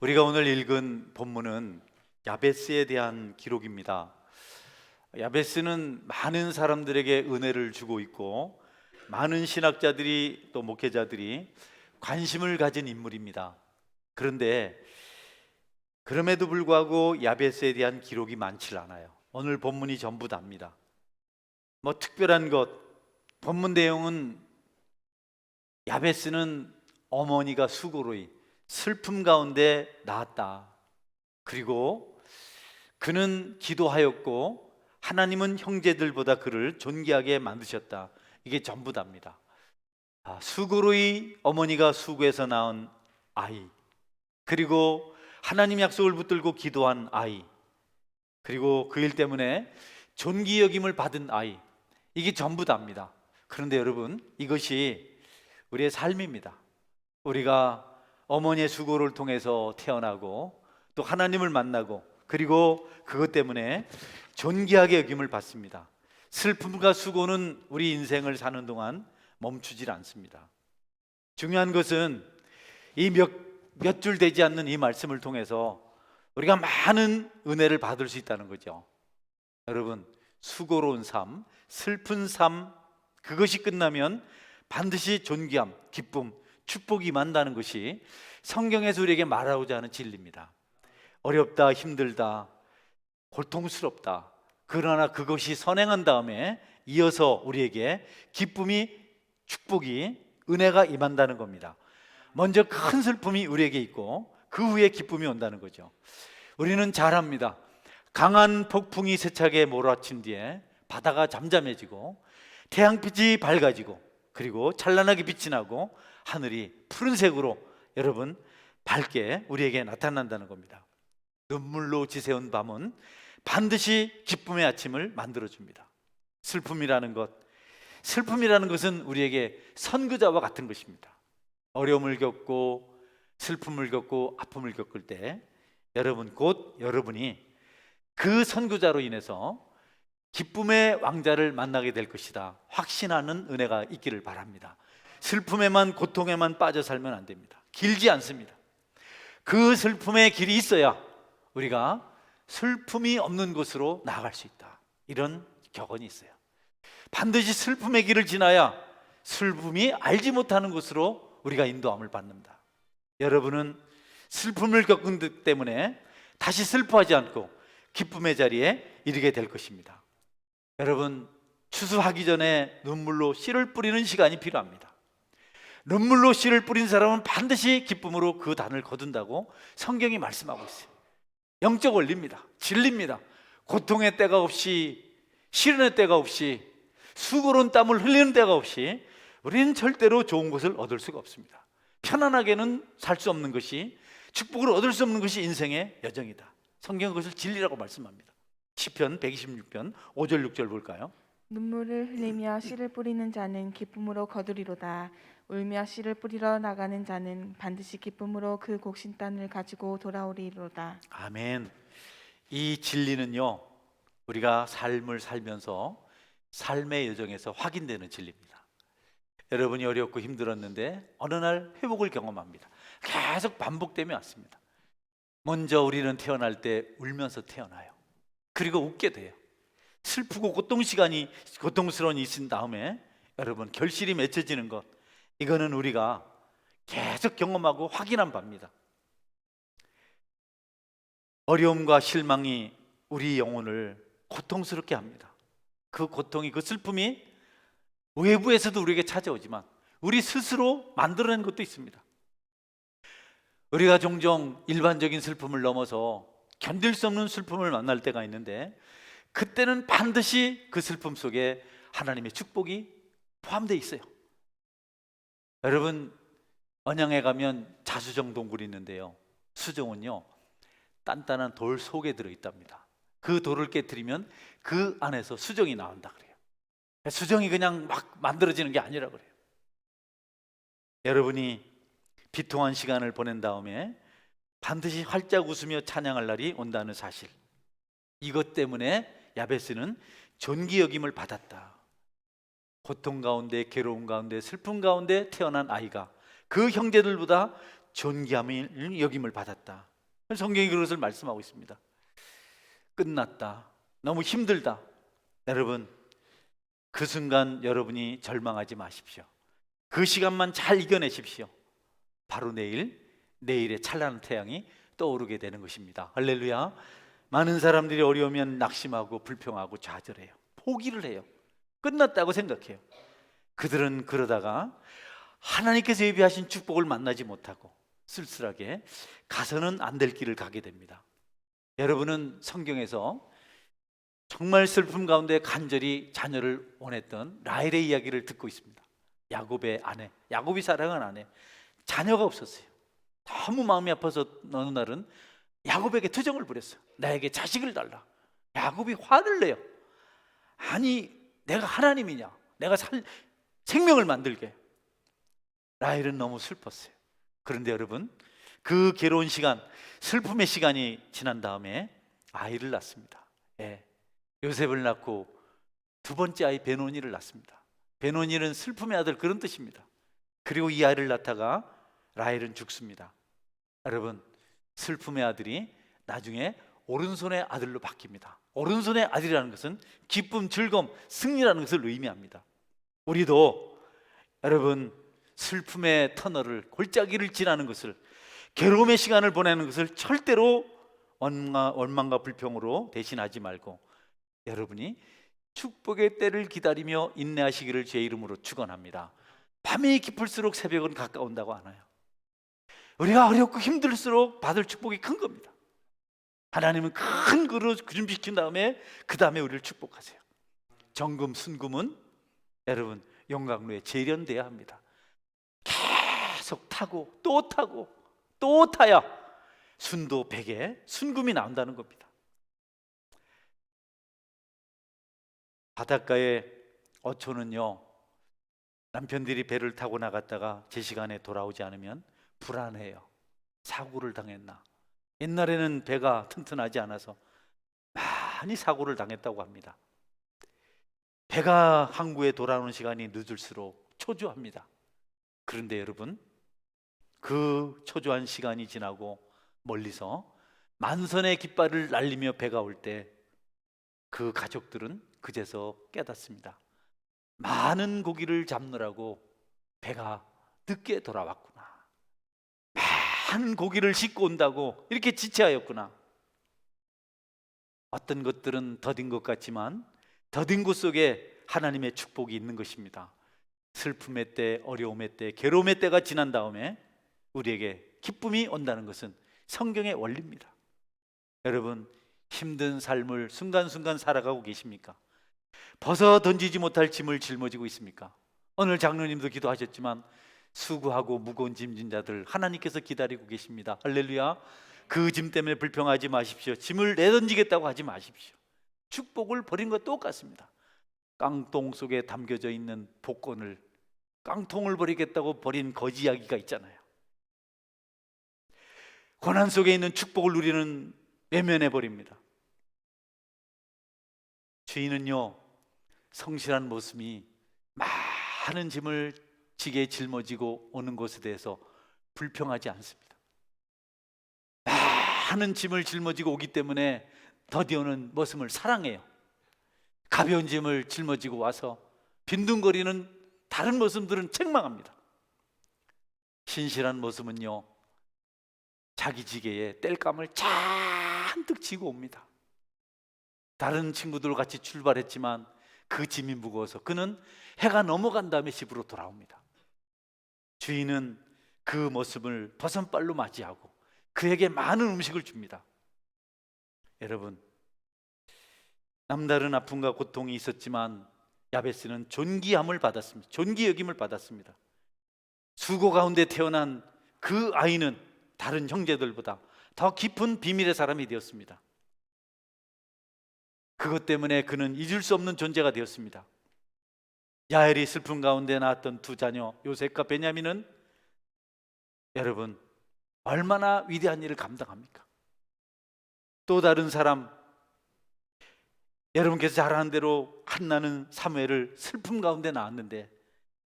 우리가 오늘 읽은 본문은 야베스에 대한 기록입니다. 야베스는 많은 사람들에게 은혜를 주고 있고 많은 신학자들이 또 목회자들이 관심을 가진 인물입니다. 그런데 그럼에도 불구하고 야베스에 대한 기록이 많지 않아요. 오늘 본문이 전부 답니다. 특별한 것, 본문 내용은 야베스는 어머니가 수고로이 슬픔 가운데 낳았다. 그리고 그는 기도하였고 하나님은 형제들보다 그를 존귀하게 만드셨다. 이게 전부 답니다. 수고로이 어머니가 수고해서 낳은 아이, 그리고 하나님 약속을 붙들고 기도한 아이, 그리고 그 일 때문에 존귀 여김을 받은 아이, 이게 전부 답니다. 그런데 여러분, 이것이 우리의 삶입니다. 우리가 어머니의 수고를 통해서 태어나고 또 하나님을 만나고 그리고 그것 때문에 존귀하게 여김을 받습니다. 슬픔과 수고는 우리 인생을 사는 동안 멈추질 않습니다. 중요한 것은 이 몇 줄 되지 않는 이 말씀을 통해서 우리가 많은 은혜를 받을 수 있다는 거죠. 여러분, 수고로운 삶, 슬픈 삶, 그것이 끝나면 반드시 존귀함, 기쁨, 축복이 임한다는 것이 성경에서 우리에게 말하고자 하는 진리입니다. 어렵다, 힘들다, 고통스럽다, 그러나 그것이 선행한 다음에 이어서 우리에게 기쁨이, 축복이, 은혜가 임한다는 겁니다. 먼저 큰 슬픔이 우리에게 있고 그 후에 기쁨이 온다는 거죠. 우리는 잘 압니다. 강한 폭풍이 세차게 몰아친 뒤에 바다가 잠잠해지고 태양빛이 밝아지고 그리고 찬란하게 빛이 나고 하늘이 푸른색으로 여러분 밝게 우리에게 나타난다는 겁니다. 눈물로 지새운 밤은 반드시 기쁨의 아침을 만들어줍니다. 슬픔이라는 것은 우리에게 선교자와 같은 것입니다. 어려움을 겪고 슬픔을 겪고 아픔을 겪을 때 여러분, 곧 여러분이 그 선교자로 인해서 기쁨의 왕자를 만나게 될 것이다 확신하는 은혜가 있기를 바랍니다. 슬픔에만, 고통에만 빠져 살면 안 됩니다. 길지 않습니다. 그 슬픔의 길이 있어야 우리가 슬픔이 없는 곳으로 나아갈 수 있다, 이런 격언이 있어요. 반드시 슬픔의 길을 지나야 슬픔이 알지 못하는 곳으로 우리가 인도함을 받는다. 여러분은 슬픔을 겪은 것 때문에 다시 슬퍼하지 않고 기쁨의 자리에 이르게 될 것입니다. 여러분, 추수하기 전에 눈물로 씨를 뿌리는 시간이 필요합니다. 눈물로 씨를 뿌린 사람은 반드시 기쁨으로 그 단을 거둔다고 성경이 말씀하고 있어요. 영적 원리입니다. 진리입니다. 고통의 때가 없이, 시련의 때가 없이, 수고로운 땀을 흘리는 때가 없이 우리는 절대로 좋은 것을 얻을 수가 없습니다. 편안하게는 살 수 없는 것이, 축복을 얻을 수 없는 것이 인생의 여정이다. 성경은 그것을 진리라고 말씀합니다. 시편 126편 5절 6절 볼까요? 눈물을 흘리며 씨를 뿌리는 자는 기쁨으로 거두리로다. 울며 씨를 뿌리러 나가는 자는 반드시 기쁨으로 그 곡신 땅을 가지고 돌아오리로다. 아멘. 이 진리는요, 우리가 삶을 살면서 삶의 여정에서 확인되는 진리입니다. 여러분이 어렵고 힘들었는데 어느 날 회복을 경험합니다. 계속 반복되며 왔습니다. 먼저 우리는 태어날 때 울면서 태어나요. 그리고 웃게 돼요. 슬프고 고통스러운 일이 있은 다음에 여러분, 결실이 맺혀지는 것, 이거는 우리가 계속 경험하고 확인한 바입니다. 어려움과 실망이 우리 영혼을 고통스럽게 합니다. 그 고통이, 그 슬픔이 외부에서도 우리에게 찾아오지만 우리 스스로 만들어낸 것도 있습니다. 우리가 종종 일반적인 슬픔을 넘어서 견딜 수 없는 슬픔을 만날 때가 있는데 그때는 반드시 그 슬픔 속에 하나님의 축복이 포함되어 있어요. 여러분, 언양에 가면 자수정 동굴이 있는데요, 수정은요 단단한 돌 속에 들어있답니다. 그 돌을 깨트리면 그 안에서 수정이 나온다 그래요. 수정이 그냥 막 만들어지는 게 아니라 그래요. 여러분이 비통한 시간을 보낸 다음에 반드시 활짝 웃으며 찬양할 날이 온다는 사실, 이것 때문에 야베스는 존귀 여김을 받았다. 고통 가운데, 괴로움 가운데, 슬픔 가운데 태어난 아이가 그 형제들보다 존귀함을 여김을 받았다. 성경이 그것을 말씀하고 있습니다. 끝났다. 너무 힘들다. 여러분, 그 순간 여러분이 절망하지 마십시오. 그 시간만 잘 이겨내십시오. 바로 내일의 찬란한 태양이 떠오르게 되는 것입니다. 할렐루야. 많은 사람들이 어려우면 낙심하고 불평하고 좌절해요. 포기를 해요. 끝났다고 생각해요. 그들은 그러다가 하나님께서 예비하신 축복을 만나지 못하고 쓸쓸하게 가서는 안 될 길을 가게 됩니다. 여러분은 성경에서 정말 슬픔 가운데 간절히 자녀를 원했던 라헬의 이야기를 듣고 있습니다. 야곱의 아내, 야곱이 사랑한 아내, 자녀가 없었어요. 너무 마음이 아파서 어느 날은 야곱에게 투정을 부렸어요. 나에게 자식을 달라. 야곱이 화를 내요. 아니, 내가 하나님이냐? 내가 생명을 만들게. 라헬은 너무 슬펐어요. 그런데 여러분, 그 괴로운 시간, 슬픔의 시간이 지난 다음에 아이를 낳습니다. 예, 요셉을 낳고 두 번째 아이 베노니를 낳습니다. 베노니는 슬픔의 아들, 그런 뜻입니다. 그리고 이 아이를 낳다가 라헬은 죽습니다. 여러분, 슬픔의 아들이 나중에 오른손의 아들로 바뀝니다. 오른손의 아들이라는 것은 기쁨, 즐거움, 승리라는 것을 의미합니다. 우리도 여러분, 슬픔의 터널을, 골짜기를 지나는 것을, 괴로움의 시간을 보내는 것을 절대로 원망과 불평으로 대신하지 말고 여러분이 축복의 때를 기다리며 인내하시기를 제 이름으로 축원합니다. 밤이 깊을수록 새벽은 가까운다고 하나요? 우리가 어렵고 힘들수록 받을 축복이 큰 겁니다. 하나님은 큰 그릇 준비시킨 다음에 그 다음에 우리를 축복하세요. 정금, 순금은 여러분 용광로에 재련돼야 합니다. 계속 타고 또 타야 순도 100에 순금이 나온다는 겁니다. 바닷가에 어초는요, 남편들이 배를 타고 나갔다가 제 시간에 돌아오지 않으면 불안해요. 사고를 당했나. 옛날에는 배가 튼튼하지 않아서 많이 사고를 당했다고 합니다. 배가 항구에 돌아오는 시간이 늦을수록 초조합니다. 그런데 여러분, 그 초조한 시간이 지나고 멀리서 만선의 깃발을 날리며 배가 올 때 그 가족들은 그제서 깨닫습니다. 많은 고기를 잡느라고 배가 늦게 돌아왔구나. 많은 고기를 싣고 온다고 이렇게 지체하였구나. 어떤 것들은 더딘 것 같지만 더딘 곳 속에 하나님의 축복이 있는 것입니다. 슬픔의 때, 어려움의 때, 괴로움의 때가 지난 다음에 우리에게 기쁨이 온다는 것은 성경의 원리입니다. 여러분, 힘든 삶을 순간순간 살아가고 계십니까? 벗어 던지지 못할 짐을 짊어지고 있습니까? 오늘 장로님도 기도하셨지만 수고하고 무거운 짐진 자들 하나님께서 기다리고 계십니다. 할렐루야. 그 짐 때문에 불평하지 마십시오. 짐을 내던지겠다고 하지 마십시오. 축복을 버린 것 똑같습니다. 깡통 속에 담겨져 있는 복권을 깡통을 버리겠다고 버린 거지 이야기가 있잖아요. 고난 속에 있는 축복을 누리는 외면해 버립니다. 주인은요, 성실한 모습이 많은 짐을 지게 짊어지고 오는 것에 대해서 불평하지 않습니다. 많은 짐을 짊어지고 오기 때문에 더디오는 모습을 사랑해요. 가벼운 짐을 짊어지고 와서 빈둥거리는 다른 모습들은 책망합니다. 신실한 모습은요, 자기 지게에 땔감을 잔뜩 지고 옵니다. 다른 친구들 같이 출발했지만 그 짐이 무거워서 그는 해가 넘어간 다음에 집으로 돌아옵니다. 주인은 그 모습을 버선발로 맞이하고 그에게 많은 음식을 줍니다. 여러분, 남다른 아픔과 고통이 있었지만 야베스는 존귀함을 받았습니다. 존귀 여김을 받았습니다. 수고 가운데 태어난 그 아이는 다른 형제들보다 더 깊은 비밀의 사람이 되었습니다. 그것 때문에 그는 잊을 수 없는 존재가 되었습니다. 야엘이 슬픔 가운데 낳았던 두 자녀 요셉과 베냐민은 여러분 얼마나 위대한 일을 감당합니까? 또 다른 사람, 여러분께서 잘 아는 대로 한나는 사무엘을 슬픔 가운데 낳았는데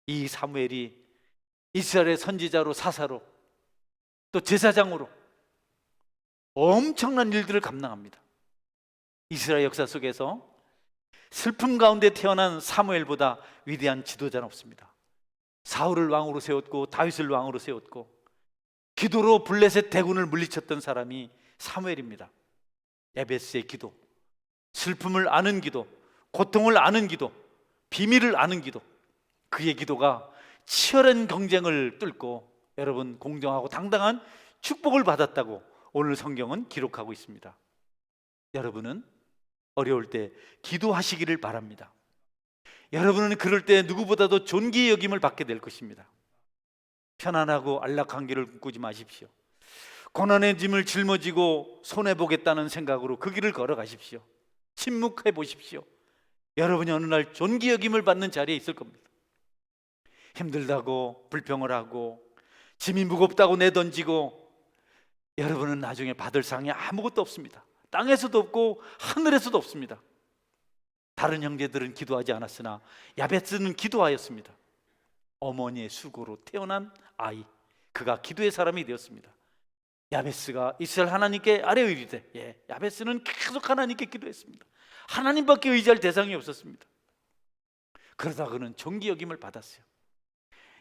이 사무엘이 이스라엘의 선지자로, 사사로, 또 제사장으로 엄청난 일들을 감당합니다. 이스라엘 역사 속에서 슬픔 가운데 태어난 사무엘보다 위대한 지도자는 없습니다. 사울을 왕으로 세웠고 다윗을 왕으로 세웠고 기도로 블레셋 대군을 물리쳤던 사람이 사무엘입니다. 야베스의 기도, 슬픔을 아는 기도, 고통을 아는 기도, 비밀을 아는 기도, 그의 기도가 치열한 경쟁을 뚫고 여러분 공정하고 당당한 축복을 받았다고 오늘 성경은 기록하고 있습니다. 여러분은 어려울 때 기도하시기를 바랍니다. 여러분은 그럴 때 누구보다도 존귀의 여김을 받게 될 것입니다. 편안하고 안락한 길을 꾸지 마십시오. 고난의 짐을 짊어지고 손해보겠다는 생각으로 그 길을 걸어가십시오. 침묵해 보십시오. 여러분이 어느 날 존귀 여김을 받는 자리에 있을 겁니다. 힘들다고 불평을 하고 짐이 무겁다고 내던지고 여러분은 나중에 받을 상이 아무것도 없습니다. 땅에서도 없고 하늘에서도 없습니다. 다른 형제들은 기도하지 않았으나 야베스는 기도하였습니다. 어머니의 수고로 태어난 아이, 그가 기도의 사람이 되었습니다. 야베스가 이스라엘 하나님께 아뢰이르되, 야베스는 계속 하나님께 기도했습니다. 하나님밖에 의지할 대상이 없었습니다. 그러다 그는 존귀 여김을 받았어요.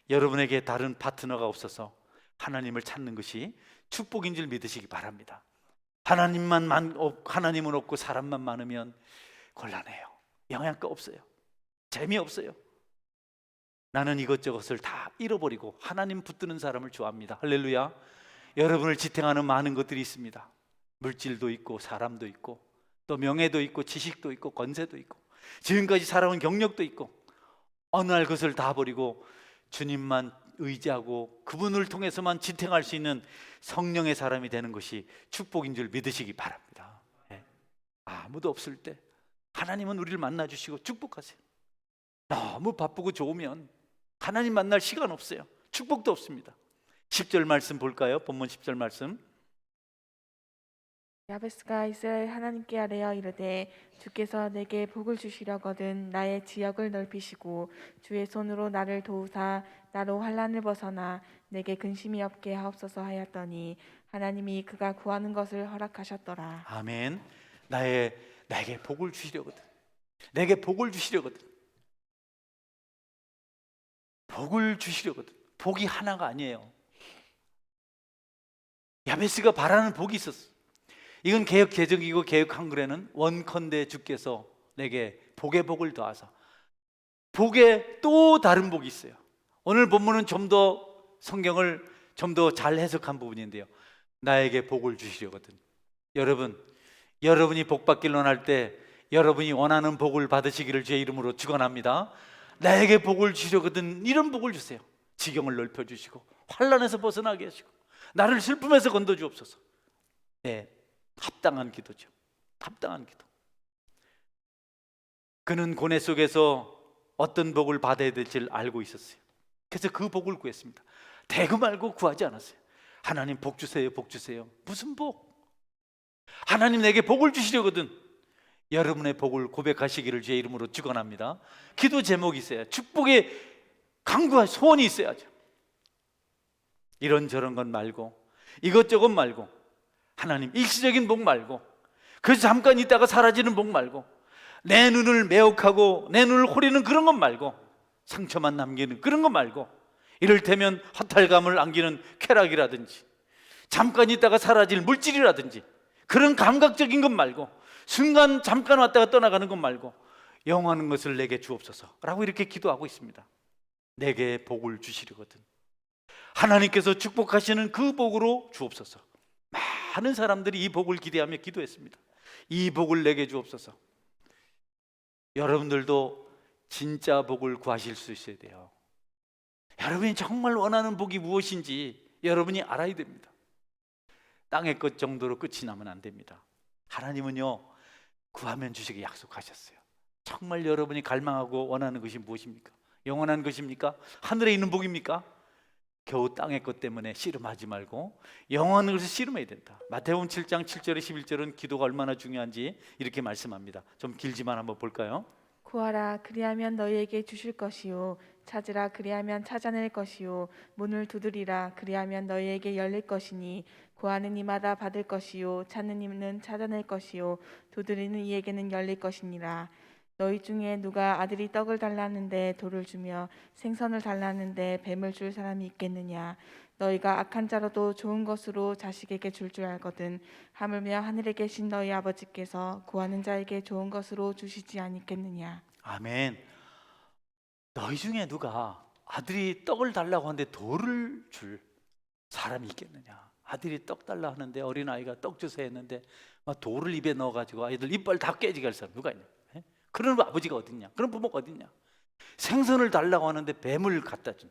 여러분에게 다른 파트너가 없어서 하나님을 찾는 것이 축복인 줄 믿으시기 바랍니다. 하나님은 없고 사람만 많으면 곤란해요. 영양가 없어요. 재미없어요. 나는 이것저것을 다 잃어버리고 하나님 붙드는 사람을 좋아합니다. 할렐루야. 여러분을 지탱하는 많은 것들이 있습니다. 물질도 있고 사람도 있고 또 명예도 있고 지식도 있고 권세도 있고 지금까지 살아온 경력도 있고 어느 날 그것을 다 버리고 주님만 의지하고 그분을 통해서만 지탱할 수 있는 성령의 사람이 되는 것이 축복인 줄 믿으시기 바랍니다. 아무도 없을 때 하나님은 우리를 만나주시고 축복하세요. 너무 바쁘고 좋으면 하나님 만날 시간 없어요. 축복도 없습니다. 10절 말씀 볼까요? 본문 10절 말씀. 야베스가 이스라엘 하나님께 아뢰어 이르되 주께서 내게 복을 주시려거든 나의 지역을 넓히시고 주의 손으로 나를 도우사 나로 환난을 벗어나 내게 근심이 없게 하옵소서 하였더니 하나님이 그가 구하는 것을 허락하셨더라. 아멘. 내게 복을 주시려거든. 내게 복을 주시려거든. 복을 주시려거든. 복이 하나가 아니에요. 야베스가 바라는 복이 있었어. 이건 개역 개정이고 개역 한글에는 원컨대 주께서 내게 복의 복을 더하사. 복에 또 다른 복이 있어요. 오늘 본문은 좀 더 성경을 좀 더 잘 해석한 부분인데요. 나에게 복을 주시려거든. 여러분이 복 받기를 원할 때 여러분이 원하는 복을 받으시기를 주의 이름으로 축원합니다. 나에게 복을 주시려거든. 이런 복을 주세요. 지경을 넓혀 주시고 환난에서 벗어나게 하시고 나를 슬픔에서 건져 주옵소서. 합당한 기도죠. 합당한 기도. 그는 고뇌 속에서 어떤 복을 받아야 될지를 알고 있었어요. 그래서 그 복을 구했습니다. 대금 말고 구하지 않았어요. 하나님 복 주세요, 복 주세요. 무슨 복? 하나님 내게 복을 주시려거든. 여러분의 복을 고백하시기를 주의 이름으로 축원합니다. 기도 제목이 있어야 축복의 강구와 소원이 있어야죠. 이런저런 것 말고 이것저것 말고 하나님 일시적인 복 말고 그래서 잠깐 있다가 사라지는 복 말고 내 눈을 매혹하고 내 눈을 호리는 그런 것 말고 상처만 남기는 그런 것 말고 이를테면 허탈감을 안기는 쾌락이라든지 잠깐 있다가 사라질 물질이라든지 그런 감각적인 것 말고 순간 잠깐 왔다가 떠나가는 것 말고 영원한 것을 내게 주옵소서 라고 이렇게 기도하고 있습니다. 내게 복을 주시려거든. 하나님께서 축복하시는 그 복으로 주옵소서. 많은 사람들이 이 복을 기대하며 기도했습니다. 이 복을 내게 주옵소서. 여러분들도 진짜 복을 구하실 수 있어야 돼요. 여러분이 정말 원하는 복이 무엇인지 여러분이 알아야 됩니다. 땅의 것 정도로 끝이 나면 안 됩니다. 하나님은요 구하면 주시게 약속하셨어요. 정말 여러분이 갈망하고 원하는 것이 무엇입니까? 영원한 것입니까? 하늘에 있는 복입니까? 겨우 땅의 것 때문에 씨름하지 말고 영원한 것을 씨름해야 된다. 마태복음 7장 7절에 11절은 기도가 얼마나 중요한지 이렇게 말씀합니다. 좀 길지만 한번 볼까요? 구하라 그리하면 너희에게 주실 것이요 찾으라 그리하면 찾아낼 것이요 문을 두드리라 그리하면 너희에게 열릴 것이니 구하는 이마다 받을 것이요 찾는 이는 찾아낼 것이요 두드리는 이에게는 열릴 것이니라. 너희 중에 누가 아들이 떡을 달라는데 돌을 주며 생선을 달라는데 뱀을 줄 사람이 있겠느냐. 너희가 악한 자로도 좋은 것으로 자식에게 줄 줄 알거든 하물며 하늘에 계신 너희 아버지께서 구하는 자에게 좋은 것으로 주시지 아니겠느냐. 아멘. 너희 중에 누가 아들이 떡을 달라고 하는데 돌을 줄 사람이 있겠느냐. 아들이 떡 달라 하는데, 어린아이가 떡 주세요 했는데 막 돌을 입에 넣어가지고 아이들 이빨 다 깨지게 할 사람 누가 있냐. 예? 그런 아버지가 어딨냐. 그런 부모가 어딨냐. 생선을 달라고 하는데 뱀을 갖다 준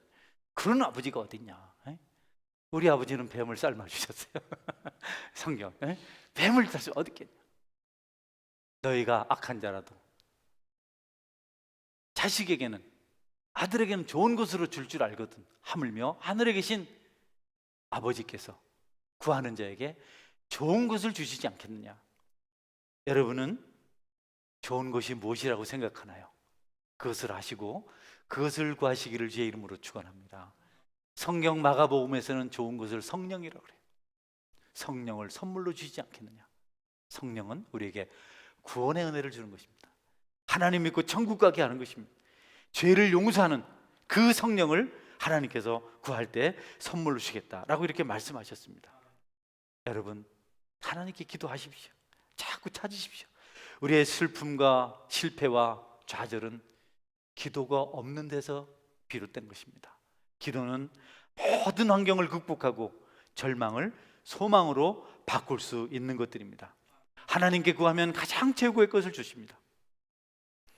그런 아버지가 어딨냐. 예? 우리 아버지는 뱀을 삶아 주셨어요. 성경. 예? 뱀을 다시 어디 있겠냐. 너희가 악한 자라도 자식에게는, 아들에게는 좋은 것으로 줄 줄 알거든 하물며 하늘에 계신 아버지께서 구하는 자에게 좋은 것을 주시지 않겠느냐. 여러분은 좋은 것이 무엇이라고 생각하나요? 그것을 아시고 그것을 구하시기를 주의 이름으로 축원합니다. 성경 마가복음에서는 좋은 것을 성령이라고 그래요. 성령을 선물로 주시지 않겠느냐. 성령은 우리에게 구원의 은혜를 주는 것입니다. 하나님 믿고 천국 가게 하는 것입니다. 죄를 용서하는 그 성령을 하나님께서 구할 때 선물로 주시겠다라고 이렇게 말씀하셨습니다. 여러분, 하나님께 기도하십시오. 자꾸 찾으십시오. 우리의 슬픔과 실패와 좌절은 기도가 없는 데서 비롯된 것입니다. 기도는 모든 환경을 극복하고 절망을 소망으로 바꿀 수 있는 것들입니다. 하나님께 구하면 가장 최고의 것을 주십니다.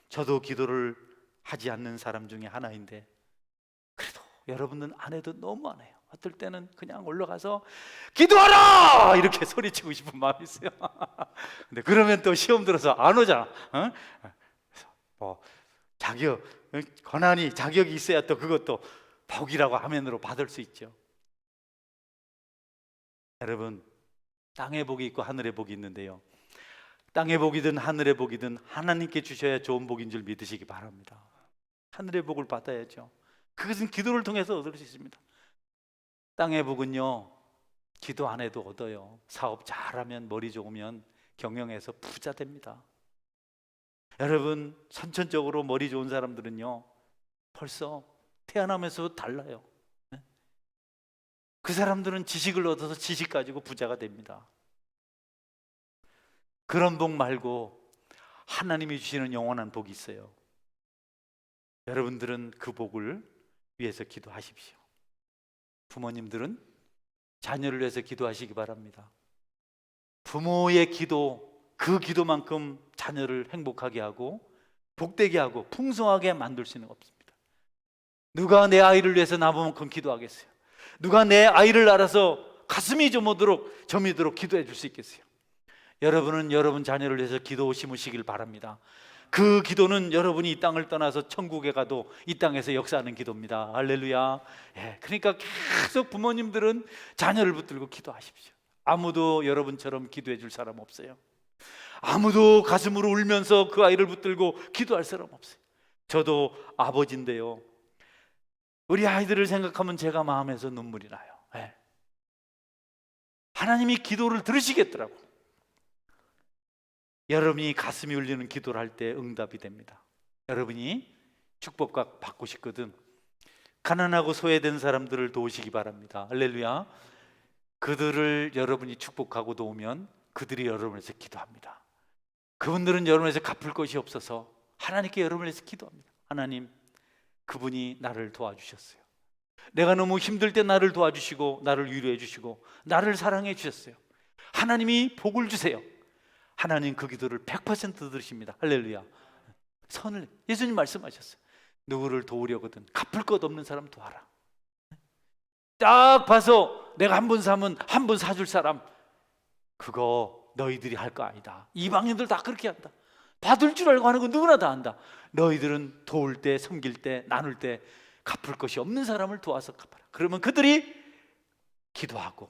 저도 기도를 하지 않는 사람 중에 하나인데, 그래도 여러분은 안 해도 너무 안 해요. 어떨 때는 그냥 올라가서 기도하라! 이렇게 소리치고 싶은 마음이 있어요. 근데 그러면 또 시험 들어서 안 오잖아. 어? 뭐 자격, 권한이, 자격이 있어야 또 그것도 복이라고 아멘으로 받을 수 있죠. 여러분, 땅의 복이 있고 하늘의 복이 있는데요, 땅의 복이든 하늘의 복이든 하나님께 주셔야 좋은 복인 줄 믿으시기 바랍니다. 하늘의 복을 받아야죠. 그것은 기도를 통해서 얻을 수 있습니다. 땅의 복은요, 기도 안 해도 얻어요. 사업 잘하면, 머리 좋으면 경영해서 부자 됩니다. 여러분, 선천적으로 머리 좋은 사람들은요 벌써 태어나면서 달라요. 그 사람들은 지식을 얻어서 지식 가지고 부자가 됩니다. 그런 복 말고 하나님이 주시는 영원한 복이 있어요. 여러분들은 그 복을 위해서 기도하십시오. 부모님들은 자녀를 위해서 기도하시기 바랍니다. 부모의 기도, 그 기도만큼 자녀를 행복하게 하고 복되게 하고 풍성하게 만들 수 있는 거 없습니다. 누가 내 아이를 위해서 나만큼 기도하겠어요? 누가 내 아이를 알아서 가슴이 저미도록 기도해 줄 수 있겠어요? 여러분은 여러분 자녀를 위해서 기도 심으시길 바랍니다. 그 기도는 여러분이 이 땅을 떠나서 천국에 가도 이 땅에서 역사하는 기도입니다. 할렐루야. 예, 그러니까 계속 부모님들은 자녀를 붙들고 기도하십시오. 아무도 여러분처럼 기도해 줄 사람 없어요. 아무도 가슴으로 울면서 그 아이를 붙들고 기도할 사람 없어요. 저도 아버지인데요, 우리 아이들을 생각하면 제가 마음에서 눈물이 나요. 예. 하나님이 기도를 들으시겠더라고. 여러분이 가슴이 울리는 기도를 할 때 응답이 됩니다. 여러분이 축복과 받고 싶거든 가난하고 소외된 사람들을 도우시기 바랍니다. 할렐루야. 그들을 여러분이 축복하고 도우면 그들이 여러분을 위해서 기도합니다. 그분들은 여러분을 위해서 갚을 것이 없어서 하나님께 여러분을 위해서 기도합니다. 하나님, 그분이 나를 도와주셨어요. 내가 너무 힘들 때 나를 도와주시고 나를 위로해 주시고 나를 사랑해 주셨어요. 하나님이 복을 주세요. 하나님 그 기도를 100% 들으십니다. 할렐루야. 선을, 예수님 말씀하셨어요. 누구를 도우려거든 갚을 것 없는 사람 도와라. 딱 봐서 내가 한 번 사면 한 번 사줄 사람, 그거 너희들이 할 거 아니다. 이방인들 다 그렇게 한다. 받을 줄 알고 하는 건 누구나 다 한다. 너희들은 도울 때, 섬길 때, 나눌 때 갚을 것이 없는 사람을 도와서 갚아라. 그러면 그들이 기도하고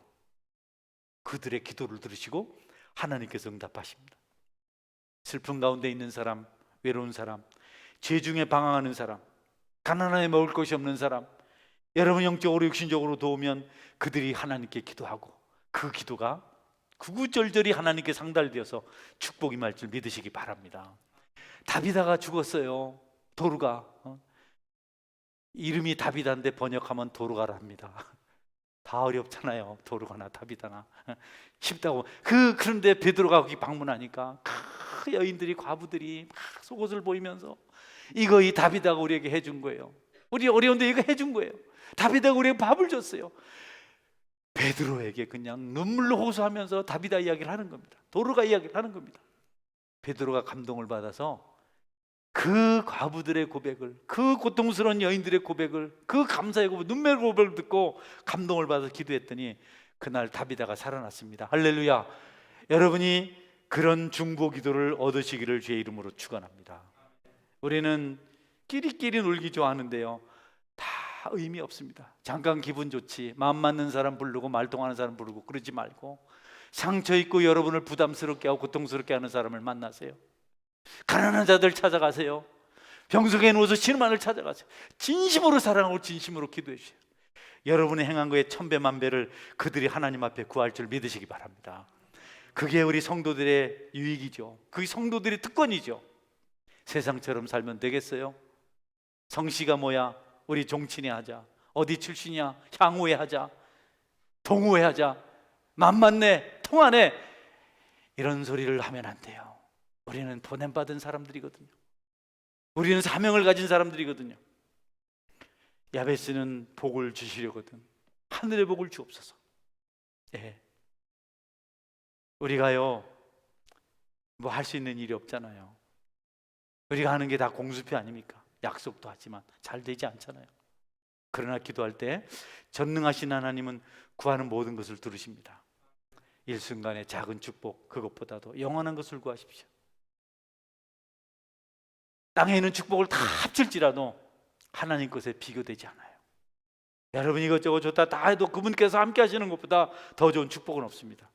그들의 기도를 들으시고 하나님께서 응답하십니다. 슬픔 가운데 있는 사람, 외로운 사람, 죄 중에 방황하는 사람, 가난하게 먹을 것이 없는 사람, 여러분 영적으로 육신적으로 도우면 그들이 하나님께 기도하고 그 기도가 구구절절히 하나님께 상달되어서 축복이 말 줄 믿으시기 바랍니다. 다비다가 죽었어요. 도루가 이름이 다비다인데 번역하면 도루가라 합니다. 다 어렵잖아요. 도루가나 다비다나 쉽다고. 그런데 베드로가 거기 방문하니까 그 여인들이, 과부들이 막 속옷을 보이면서 이거 이 다비다가 우리에게 해준 거예요. 우리 어려운데 이거 해준 거예요. 다비다가 우리에게 밥을 줬어요. 베드로에게 그냥 눈물로 호소하면서 다비다 이야기를 하는 겁니다. 도루가 이야기를 하는 겁니다. 베드로가 감동을 받아서 그 과부들의 고백을, 그 고통스러운 여인들의 고백을, 그 감사의 고백, 눈물 고백을 듣고 감동을 받아서 기도했더니 그날 다비다가 살아났습니다. 할렐루야. 여러분이 그런 중보 기도를 얻으시기를 주의 이름으로 축원합니다. 우리는 끼리끼리 놀기 좋아하는데요, 다 의미 없습니다. 잠깐 기분 좋지, 마음 맞는 사람 부르고 말 통하는 사람 부르고 그러지 말고 상처 있고 여러분을 부담스럽게 하고 고통스럽게 하는 사람을 만나세요. 가난한 자들 찾아가세요. 병석에 누워서 신음만을 찾아가세요. 진심으로 사랑하고 진심으로 기도해 주세요. 여러분이 행한 거에 천배만배를 그들이 하나님 앞에 구할 줄 믿으시기 바랍니다. 그게 우리 성도들의 유익이죠. 그게 성도들의 특권이죠. 세상처럼 살면 되겠어요? 성씨가 뭐야? 우리 종친이 하자. 어디 출신이야? 향후에 하자. 동후에 하자. 만만네, 통하네, 이런 소리를 하면 안 돼요. 우리는 보냄받은 사람들이거든요. 우리는 사명을 가진 사람들이거든요. 야베스는 복을 주시려거든. 하늘의 복을 주옵소서. 예. 우리가요, 뭐 할 수 있는 일이 없잖아요. 우리가 하는 게 다 공수표 아닙니까? 약속도 하지만 잘 되지 않잖아요. 그러나 기도할 때 전능하신 하나님은 구하는 모든 것을 들으십니다. 일순간의 작은 축복, 그것보다도 영원한 것을 구하십시오. 땅에 있는 축복을 다 합칠지라도 하나님 것에 비교되지 않아요. 여러분 이것저것 좋다 다 해도 그분께서 함께 하시는 것보다 더 좋은 축복은 없습니다.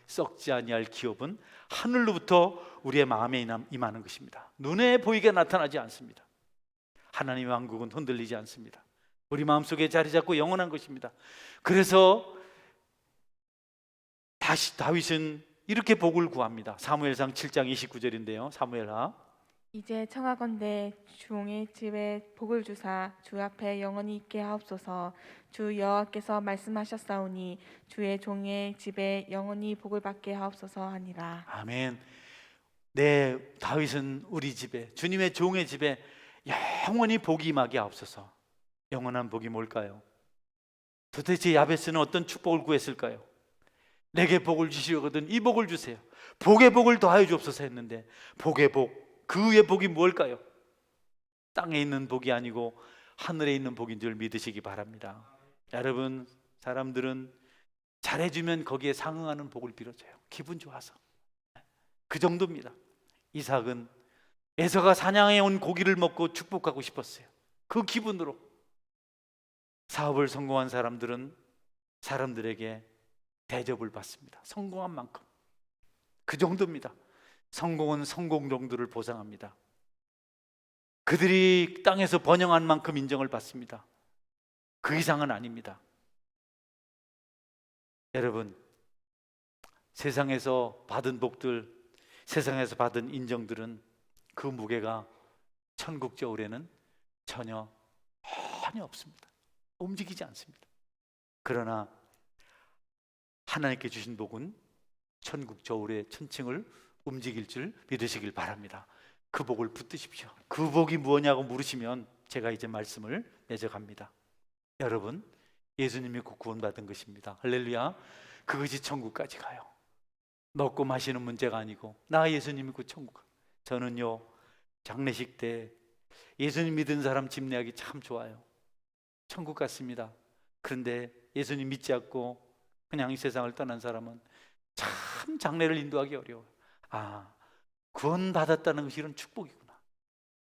썩지 아니할 기업은 하늘로부터 우리의 마음에 임하는 것입니다. 눈에 보이게 나타나지 않습니다. 하나님의 왕국은 흔들리지 않습니다. 우리 마음속에 자리 잡고 영원한 것입니다. 그래서 다시 다윗은 이렇게 복을 구합니다. 사무엘상 7장 29절인데요 사무엘하, 이제 청하건대 종의 집에 복을 주사 주 앞에 영원히 있게 하옵소서. 주 여호와께서 말씀하셨사오니 주의 종의 집에 영원히 복을 받게 하옵소서 하니라. 아멘. 네, 다윗은 우리 집에, 주님의 종의 집에 영원히 복이 임하게 하옵소서. 영원한 복이 뭘까요? 도대체 야베스는 어떤 축복을 구했을까요? 내게 복을 주시거든 이 복을 주세요. 복의 복을 더하여 주옵소서 했는데 복의 복, 그 위의 복이 뭘까요? 땅에 있는 복이 아니고 하늘에 있는 복인 줄 믿으시기 바랍니다. 여러분, 사람들은 잘해주면 거기에 상응하는 복을 빌어줘요. 기분 좋아서. 그 정도입니다. 이삭은 에서가 사냥해 온 고기를 먹고 축복하고 싶었어요. 그 기분으로. 사업을 성공한 사람들은 사람들에게 대접을 받습니다. 성공한 만큼. 그 정도입니다. 성공은 성공 정도를 보상합니다. 그들이 땅에서 번영한 만큼 인정을 받습니다. 그 이상은 아닙니다. 여러분, 세상에서 받은 복들, 세상에서 받은 인정들은 그 무게가 천국 저울에는 전혀 없습니다. 움직이지 않습니다. 그러나 하나님께 주신 복은 천국 저울의 천칭을 움직일 줄 믿으시길 바랍니다. 그 복을 붙드십시오. 그 복이 무엇냐고 물으시면 제가 이제 말씀을 맺어갑니다. 여러분, 예수님이 곧 구원받은 것입니다. 할렐루야. 그것이 천국까지 가요. 먹고 마시는 문제가 아니고 나 예수님이 곧 천국 가요. 저는요, 장례식 때 예수님 믿은 사람 집 내하기 참 좋아요. 천국 같습니다. 그런데 예수님 믿지 않고 그냥 이 세상을 떠난 사람은 참 장례를 인도하기 어려워요. 아, 구원받았다는 것이 이런 축복이구나.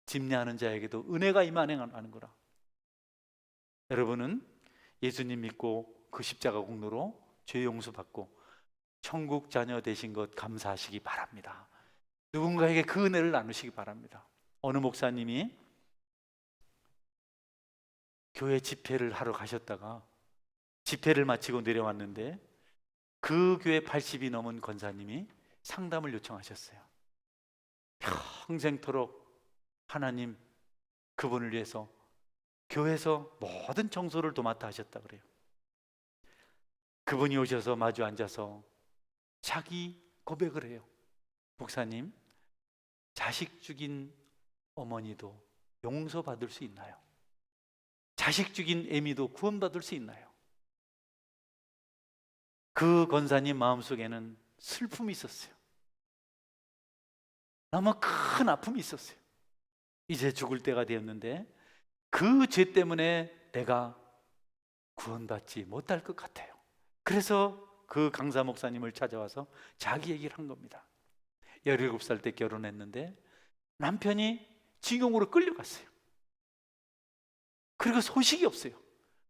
집례하는 자에게도 은혜가 임하는 거라. 여러분은 예수님 믿고 그 십자가 공로로 죄 용서받고 천국 자녀 되신 것 감사하시기 바랍니다. 누군가에게 그 은혜를 나누시기 바랍니다. 어느 목사님이 교회 집회를 하러 가셨다가 집회를 마치고 내려왔는데 그 교회 80이 넘은 권사님이 상담을 요청하셨어요. 평생토록 하나님 그분을 위해서 교회에서 모든 청소를 도맡아 하셨다 그래요. 그분이 오셔서 마주 앉아서 자기 고백을 해요. 목사님, 자식 죽인 어머니도 용서받을 수 있나요? 자식 죽인 애미도 구원받을 수 있나요? 그 권사님 마음속에는 슬픔이 있었어요. 너무 큰 아픔이 있었어요. 이제 죽을 때가 되었는데 그 죄 때문에 내가 구원받지 못할 것 같아요. 그래서 그 강사 목사님을 찾아와서 자기 얘기를 한 겁니다. 17살 때 결혼했는데 남편이 징용으로 끌려갔어요. 그리고 소식이 없어요.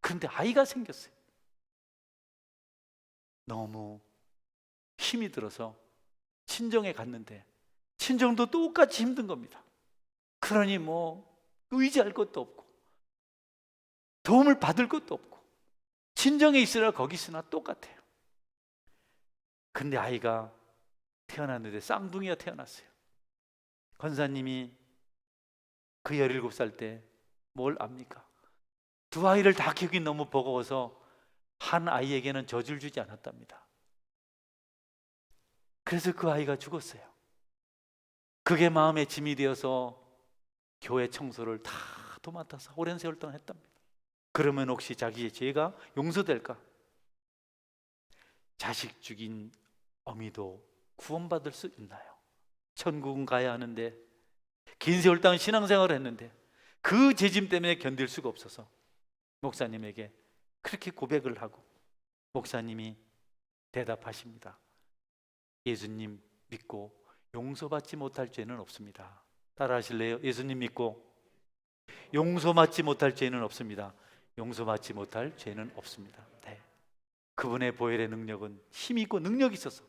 그런데 아이가 생겼어요. 너무 힘이 들어서 친정에 갔는데 친정도 똑같이 힘든 겁니다. 그러니 뭐 의지할 것도 없고 도움을 받을 것도 없고 친정에 있으나 거기 있으나 똑같아요. 근데 아이가 태어났는데 쌍둥이가 태어났어요. 권사님이 그 17살 때 뭘 압니까? 두 아이를 다 키우기 너무 버거워서 한 아이에게는 젖을 주지 않았답니다. 그래서 그 아이가 죽었어요. 그게 마음에 짐이 되어서 교회 청소를 다 도맡아서 오랜 세월 동안 했답니다. 그러면 혹시 자기의 죄가 용서될까? 자식 죽인 어미도 구원받을 수 있나요? 천국은 가야 하는데 긴 세월 동안 신앙생활을 했는데 그 죄짐 때문에 견딜 수가 없어서 목사님에게 그렇게 고백을 하고 목사님이 대답하십니다. 예수님 믿고 용서받지 못할 죄는 없습니다. 따라 하실래요? 예수님 믿고 용서받지 못할 죄는 없습니다. 용서받지 못할 죄는 없습니다. 네. 그분의 보혈의 능력은 힘이 있고 능력이 있어서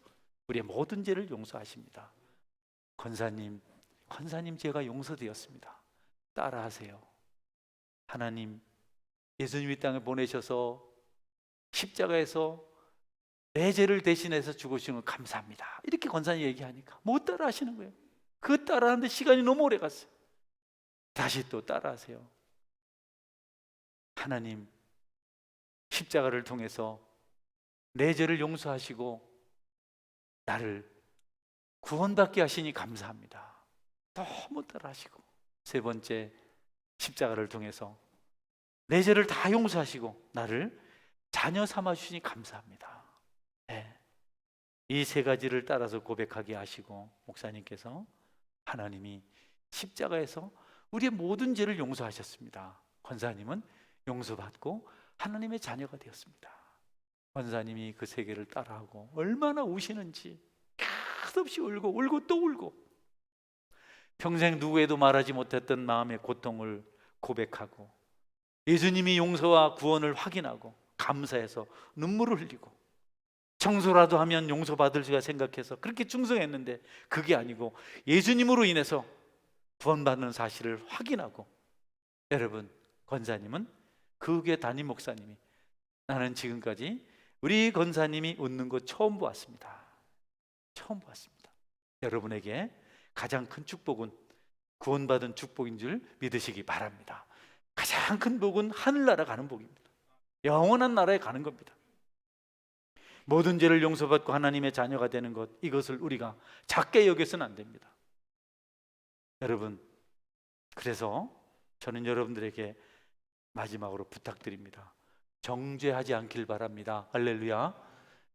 우리의 모든 죄를 용서하십니다. 권사님 죄가 용서되었습니다. 따라하세요. 하나님 예수님이 땅에 보내셔서 십자가에서 내 죄를 대신해서 죽으신 걸 감사합니다. 이렇게 권사님 얘기하니까 못 따라 하시는 거예요. 그 따라하는데 시간이 너무 오래 갔어요. 다시 또 따라하세요. 하나님 십자가를 통해서 내 죄를 용서하시고 나를 구원받게 하시니 감사합니다. 너무 따라하시고 세 번째 십자가를 통해서 내 죄를 다 용서하시고 나를 자녀 삼아 주시니 감사합니다. 네. 이 세 가지를 따라서 고백하게 하시고 목사님께서 하나님이 십자가에서 우리의 모든 죄를 용서하셨습니다. 권사님은 용서받고 하나님의 자녀가 되었습니다. 권사님이 그 세 개를 따라하고 얼마나 우시는지 끝없이 울고 또 울고 평생 누구에도 말하지 못했던 마음의 고통을 고백하고 예수님이 용서와 구원을 확인하고 감사해서 눈물을 흘리고 청소라도 하면 용서받을 수가 생각해서 그렇게 충성했는데 그게 아니고 예수님으로 인해서 구원받는 사실을 확인하고 여러분 권사님은 그 교회 담임 목사님이 나는 지금까지 우리 권사님이 웃는 거 처음 보았습니다. 처음 보았습니다. 여러분에게 가장 큰 축복은 구원받은 축복인 줄 믿으시기 바랍니다. 가장 큰 복은 하늘나라 가는 복입니다. 영원한 나라에 가는 겁니다. 모든 죄를 용서받고 하나님의 자녀가 되는 것 이것을 우리가 작게 여겨서는 안 됩니다. 여러분 그래서 저는 여러분들에게 마지막으로 부탁드립니다. 정죄하지 않길 바랍니다. 할렐루야.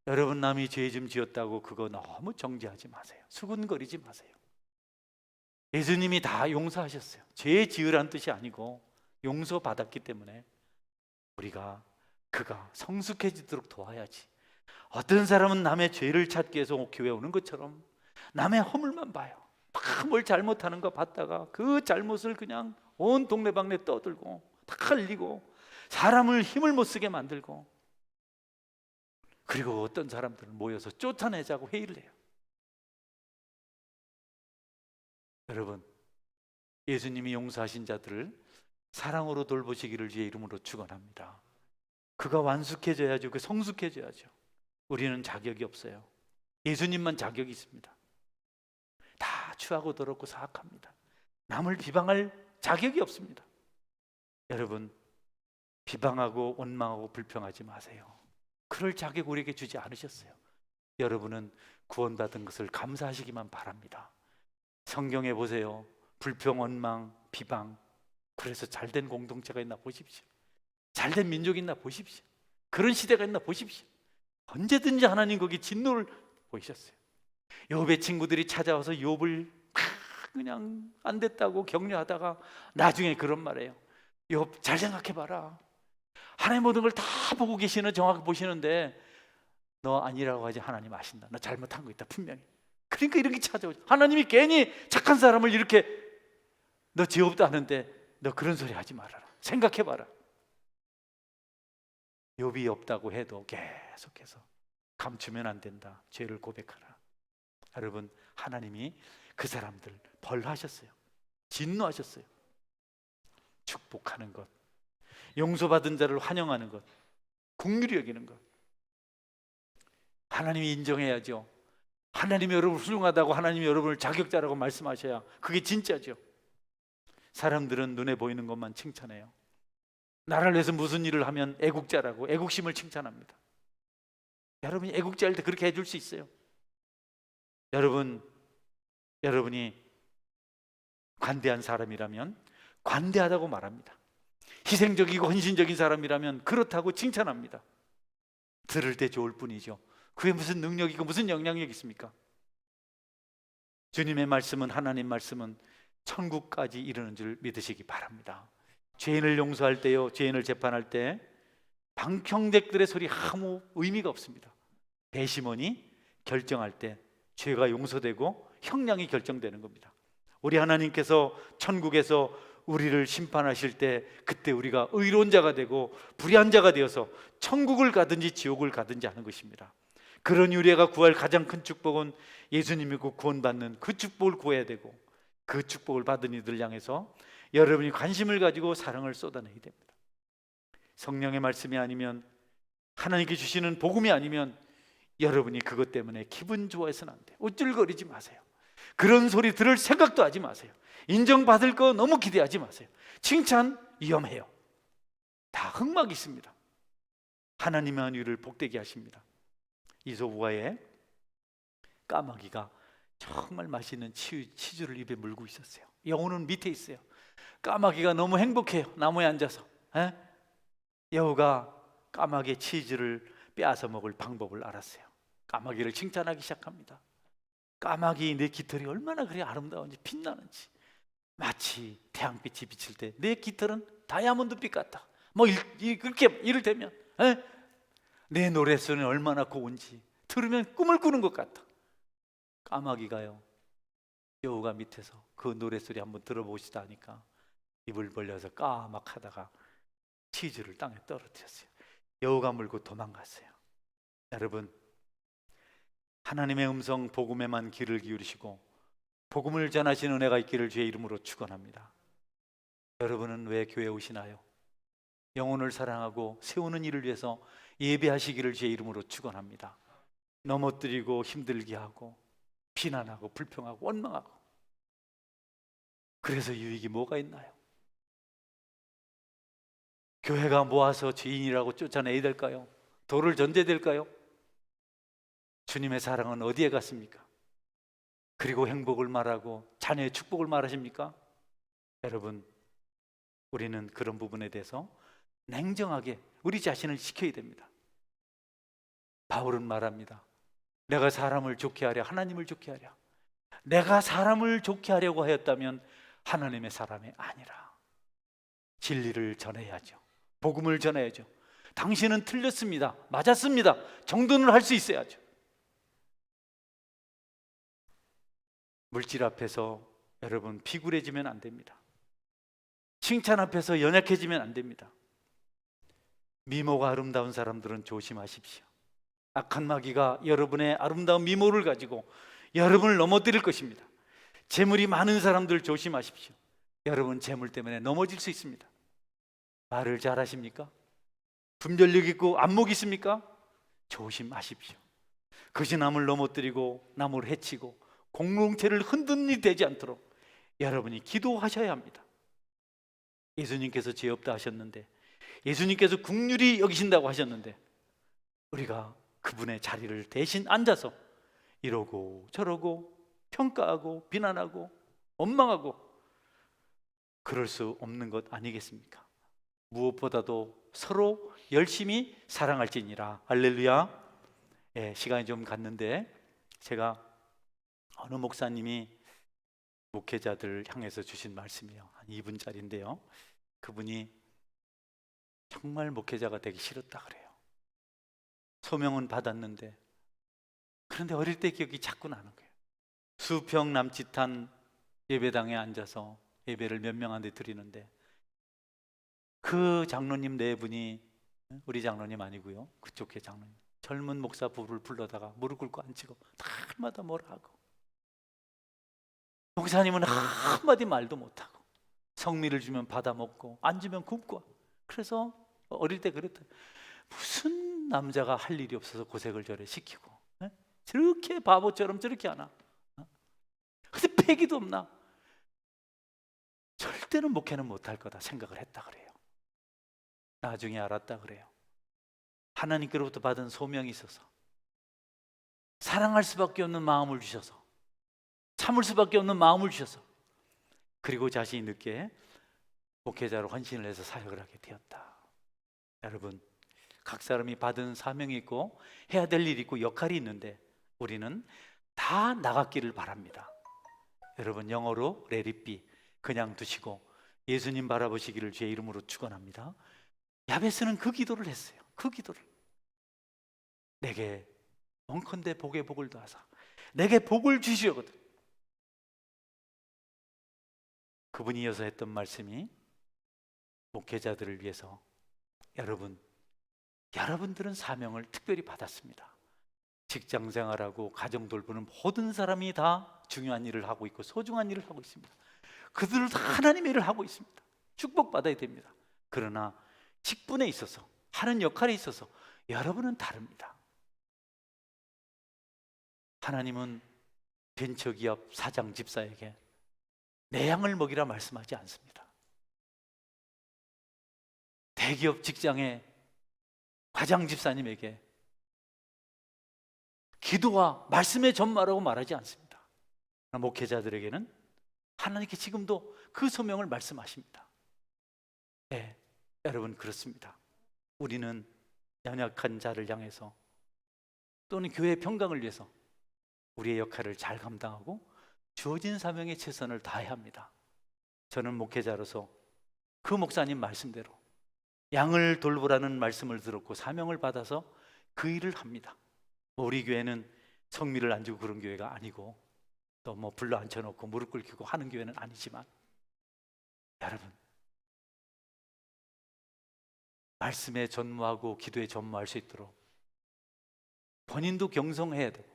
여러분 남이 죄 좀 지었다고 그거 너무 정죄하지 마세요. 수군거리지 마세요. 예수님이 다 용서하셨어요. 죄 지으란 뜻이 아니고 용서받았기 때문에 우리가 그가 성숙해지도록 도와야지. 어떤 사람은 남의 죄를 찾기 위해서 교회 오는 것처럼 남의 허물만 봐요. 막 뭘 잘못하는 거 봤다가 그 잘못을 그냥 온 동네방네 떠들고 다 흘리고 사람을 힘을 못 쓰게 만들고 그리고 어떤 사람들은 모여서 쫓아내자고 회의를 해요. 여러분 예수님이 용서하신 자들을 사랑으로 돌보시기를 주의 이름으로 축원합니다. 그가 완숙해져야죠. 그 성숙해져야죠. 우리는 자격이 없어요. 예수님만 자격이 있습니다. 다 추하고 더럽고 사악합니다. 남을 비방할 자격이 없습니다. 여러분, 비방하고 원망하고 불평하지 마세요. 그럴 자격 우리에게 주지 않으셨어요. 여러분은 구원받은 것을 감사하시기만 바랍니다. 성경에 보세요. 불평, 원망, 비방. 그래서 잘된 공동체가 있나 보십시오. 잘된 민족이 있나 보십시오. 그런 시대가 있나 보십시오. 언제든지 하나님 거기 진노를 보이셨어요. 욥의 친구들이 찾아와서 욥을 그냥 안 됐다고 격려하다가 나중에 그런 말이에요. 욥, 잘 생각해봐라. 하나님 모든 걸 다 보고 계시는, 정확히 보시는데 너 아니라고 하지 하나님 아신다. 너 잘못한 거 있다 분명히. 그러니까 이렇게 찾아오죠. 하나님이 괜히 착한 사람을 이렇게 너 죄 없다 하는데 너 그런 소리 하지 말아라. 생각해봐라. 욥이 없다고 해도 계속해서 감추면 안 된다. 죄를 고백하라. 여러분, 하나님이 그 사람들 벌하셨어요. 진노하셨어요. 축복하는 것, 용서받은 자를 환영하는 것, 긍휼히 여기는 것, 하나님이 인정해야죠. 하나님이 여러분을 훌륭하다고, 하나님이 여러분을 자격자라고 말씀하셔야 그게 진짜죠. 사람들은 눈에 보이는 것만 칭찬해요. 나라를 위해서 무슨 일을 하면 애국자라고 애국심을 칭찬합니다. 여러분이 애국자일 때 그렇게 해줄 수 있어요. 여러분이 관대한 사람이라면 관대하다고 말합니다. 희생적이고 헌신적인 사람이라면 그렇다고 칭찬합니다. 들을 때 좋을 뿐이죠. 그게 무슨 능력이고 무슨 영향력이 있습니까? 주님의 말씀은, 하나님 말씀은 천국까지 이르는 줄 믿으시기 바랍니다. 죄인을 용서할 때요, 죄인을 재판할 때 방청객들의 소리 아무 의미가 없습니다. 배심원이 결정할 때 죄가 용서되고 형량이 결정되는 겁니다. 우리 하나님께서 천국에서 우리를 심판하실 때 그때 우리가 의로운 자가 되고 불의한 자가 되어서 천국을 가든지 지옥을 가든지 하는 것입니다. 그런 유래가 구할 가장 큰 축복은 예수님이고 구원받는 그 축복을 구해야 되고, 그 축복을 받은 이들 향해서 여러분이 관심을 가지고 사랑을 쏟아내야 됩니다. 성령의 말씀이 아니면, 하나님께 주시는 복음이 아니면 여러분이 그것 때문에 기분 좋아해서는 안 돼요. 우쭐거리지 마세요. 그런 소리 들을 생각도 하지 마세요. 인정받을 거 너무 기대하지 마세요. 칭찬 위험해요. 다 흑막이 있습니다. 하나님의 안위를 복되게 하십니다. 이소부가의 까마귀가 정말 맛있는 치즈를 입에 물고 있었어요. 여우는 밑에 있어요. 까마귀가 너무 행복해요. 나무에 앉아서. 여우가 까마귀의 치즈를 빼앗아 먹을 방법을 알았어요. 까마귀를 칭찬하기 시작합니다. 까마귀, 내 깃털이 얼마나 그래 아름다운지 빛나는지, 마치 태양빛이 비칠 때 내 깃털은 다이아몬드빛 같다. 뭐 그렇게 이를테면 내 노랫소리는 얼마나 고운지 들으면 꿈을 꾸는 것 같다. 까마귀가요, 여우가 밑에서 그 노랫소리 한번 들어보시다 하니까 입을 벌려서 까막하다가 치즈를 땅에 떨어뜨렸어요. 여우가 물고 도망갔어요. 여러분, 하나님의 음성 복음에만 귀를 기울이시고 복음을 전하시는 은혜가 있기를 주의 이름으로 축원합니다. 여러분은 왜 교회에 오시나요? 영혼을 사랑하고 세우는 일을 위해서 예배하시기를 주의 이름으로 축원합니다. 넘어뜨리고 힘들게 하고 비난하고 불평하고 원망하고, 그래서 유익이 뭐가 있나요? 교회가 모아서 죄인이라고 쫓아내야 될까요? 돌을 던져야 될까요? 주님의 사랑은 어디에 갔습니까? 그리고 행복을 말하고 자녀의 축복을 말하십니까? 여러분, 우리는 그런 부분에 대해서 냉정하게 우리 자신을 지켜야 됩니다. 바울은 말합니다. 내가 사람을 좋게 하려 하나님을 좋게 하려. 내가 사람을 좋게 하려고 하였다면 하나님의 사람이 아니라 진리를 전해야죠. 복음을 전해야죠. 당신은 틀렸습니다. 맞았습니다. 정도는 할 수 있어야죠. 물질 앞에서 여러분 비굴해지면 안 됩니다. 칭찬 앞에서 연약해지면 안 됩니다. 미모가 아름다운 사람들은 조심하십시오. 악한 마귀가 여러분의 아름다운 미모를 가지고 여러분을 넘어뜨릴 것입니다. 재물이 많은 사람들 조심하십시오. 여러분 재물 때문에 넘어질 수 있습니다. 말을 잘하십니까? 분별력 있고 안목 있습니까? 조심하십시오. 거짓남을 넘어뜨리고 남을 해치고 공동체를 흔드는 일이 되지 않도록 여러분이 기도하셔야 합니다. 예수님께서 죄 없다 하셨는데, 예수님께서 긍휼히 여기신다고 하셨는데, 우리가 그분의 자리를 대신 앉아서 이러고 저러고 평가하고 비난하고 원망하고 그럴 수 없는 것 아니겠습니까? 무엇보다도 서로 열심히 사랑할지니라. 할렐루야. 예, 시간이 좀 갔는데 제가 어느 목사님이 목회자들 향해서 주신 말씀이요, 한 2분짜리인데요, 그분이 정말 목회자가 되기 싫었다 그래요. 소명은 받았는데, 그런데 어릴 때 기억이 자꾸 나는 거예요. 수평 남짓한 예배당에 앉아서 예배를 몇 명한테 드리는데, 그 장로님 네 분이, 우리 장로님 아니고요, 그쪽 교 장로님, 젊은 목사 부부를 불러다가 무릎 꿇고 앉히고 날마다 뭐라 하고, 목사님은 한마디 말도 못하고, 성미를 주면 받아 먹고 안 주면 굶고. 그래서 어릴 때 그랬다. 무슨 남자가 할 일이 없어서 고생을 저래 시키고, 에? 저렇게 바보처럼 저렇게 하나? 근데 패기도 없나? 절대로 목회는 못할 거다 생각을 했다 그래요. 나중에 알았다 그래요. 하나님께로부터 받은 소명이 있어서 사랑할 수밖에 없는 마음을 주셔서, 참을 수밖에 없는 마음을 주셔서, 그리고 자신이 늦게 목회자로 헌신을 해서 사역을 하게 되었다. 여러분, 각 사람이 받은 사명이 있고 해야 될 일이 있고 역할이 있는데 우리는 다 나갔기를 바랍니다. 여러분, 영어로 let it be, 그냥 두시고 예수님 바라보시기를 주의 이름으로 축원합니다. 야베스는 그 기도를 했어요. 그 기도를. 내게 원컨대 복의 복을 더하사 내게 복을 주시려거든. 그분이 이어서 했던 말씀이 목회자들을 위해서, 여러분들은 사명을 특별히 받았습니다. 직장 생활하고 가정 돌보는 모든 사람이 다 중요한 일을 하고 있고 소중한 일을 하고 있습니다. 그들은 다 하나님의 일을 하고 있습니다. 축복받아야 됩니다. 그러나 직분에 있어서, 하는 역할에 있어서 여러분은 다릅니다. 하나님은 벤처기업 사장 집사에게 내 양을 먹이라 말씀하지 않습니다. 대기업 직장의 과장 집사님에게 기도와 말씀의 전마라고 말하지 않습니다. 목회자들에게는 하나님께 지금도 그 소명을 말씀하십니다. 네, 여러분, 그렇습니다. 우리는 연약한 자를 향해서 또는 교회 평강을 위해서 우리의 역할을 잘 감당하고 주어진 사명에 최선을 다해야 합니다. 저는 목회자로서 그 목사님 말씀대로 양을 돌보라는 말씀을 들었고 사명을 받아서 그 일을 합니다. 우리 교회는 성미를 안 주고 그런 교회가 아니고 또 뭐 불러 앉혀놓고 무릎 꿇히고 하는 교회는 아니지만, 여러분, 말씀에 전무하고 기도에 전무할 수 있도록 본인도 경성해야 되고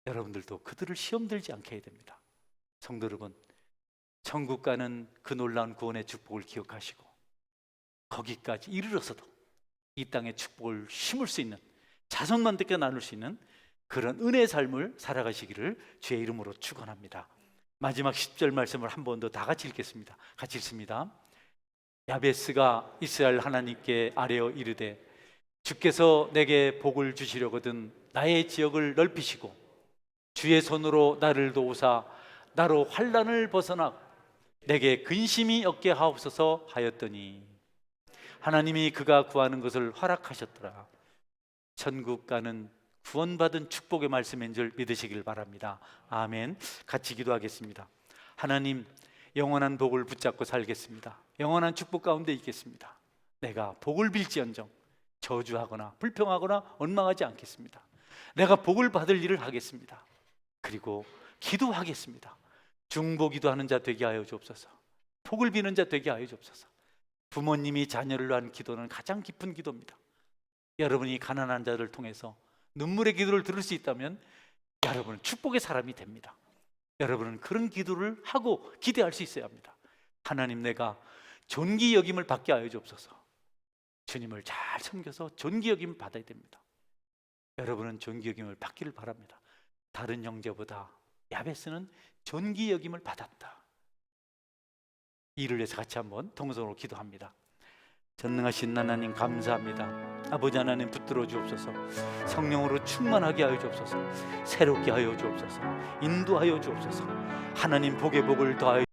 여러분들도 그들을 시험 들지 않게 해야 됩니다. 성도 여러분, 천국 가는 그 놀라운 구원의 축복을 기억하시고 거기까지 이르러서도 이 땅의 축복을 심을 수 있는, 자손만들께 나눌 수 있는 그런 은혜의 삶을 살아가시기를 주의 이름으로 축원합니다. 마지막 10절 말씀을 한 번 더 다 같이 읽겠습니다. 같이 읽습니다. 야베스가 이스라엘 하나님께 아뢰어 이르되 주께서 내게 복을 주시려거든 나의 지역을 넓히시고 주의 손으로 나를 도우사 나로 환난을 벗어나 내게 근심이 없게 하옵소서 하였더니 하나님이 그가 구하는 것을 허락하셨더라. 천국 가는 구원받은 축복의 말씀인 줄 믿으시길 바랍니다. 아멘. 같이 기도하겠습니다. 하나님, 영원한 복을 붙잡고 살겠습니다. 영원한 축복 가운데 있겠습니다. 내가 복을 빌지언정 저주하거나 불평하거나 원망하지 않겠습니다. 내가 복을 받을 일을 하겠습니다. 그리고 기도하겠습니다. 중보기도하는 자 되게 하여 주옵소서. 복을 비는 자 되게 하여 주옵소서. 부모님이 자녀를 위한 기도는 가장 깊은 기도입니다. 여러분이 가난한 자를 통해서 눈물의 기도를 들을 수 있다면 여러분은 축복의 사람이 됩니다. 여러분은 그런 기도를 하고 기대할 수 있어야 합니다. 하나님, 내가 존귀 여김을 받게 하여 주옵소서. 주님을 잘 섬겨서 존귀 여김을 받아야 됩니다. 여러분은 존귀 여김을 받기를 바랍니다. 다른 형제보다 야베스는 존귀 여김을 받았다. 이를 위해서 같이 한번 통성으로 기도합니다. 전능하신 하나님 감사합니다. 아버지 하나님 붙들어 주옵소서. 성령으로 충만하게 하여 주옵소서. 새롭게 하여 주옵소서. 인도하여 주옵소서. 하나님 복의 복을 더하여